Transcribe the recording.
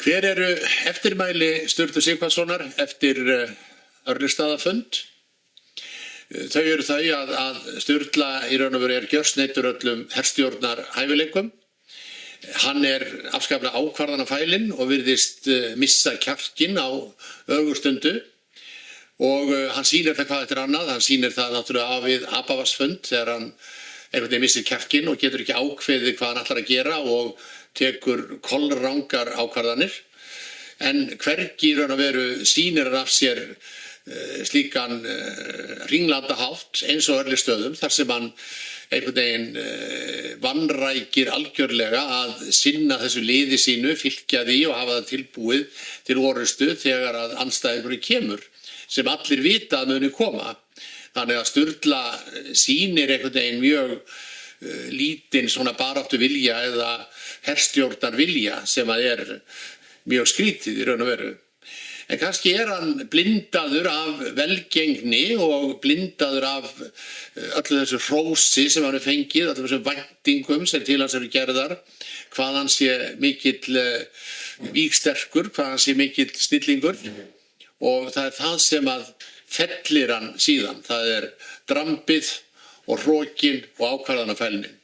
Hver eru eftirmæli Sturlu Sighvatssonar eftir Örlygsstaðafund? Þau eru þau að Sturla í raun og veru gjörsamur öllum herstjórnar hæfileikum. Hann afskaplega ákvarðanafælinn og virðist missa kjarkinn á ögurstundu og hann sýnir það hvað eftir annað. Hann sýnir það náttúrulega við Apavatnsfund þegar hann einhvern veginn missir kjarkinn og getur ekki ákveðið hvað hann ætlar að gera og tekur kolrangar ákvarðanir. En hvergi í raun og veru sýnir hann af sér slíkan hringlandahátt eins og Örlygsstöðum þar sem hann einhvern veginn vanrækir algjörlega að sinna þessu liði sínu, fylgja því og hafa það tilbúið til orrustu þegar að andstæðingurinn kemur sem allir vita að muni koma. Þannig að Sturla sýnir einhvern veginn mjög lítinn svona baráttu vilja eða herstjórnar vilja sem að mjög skrítið í raun og veru. En kannski hann blindaður af velgengni og blindaður af öllu þessu hrósi sem hann fengið, öllu þessu væntingum sem til hans eru gerðar, hvað hann sé mikill vígsterkur, hvað hann sé mikill snillingur og það það sem að fellir hann síðan. Það drambið og hrokinn og ákvarðanafælnin.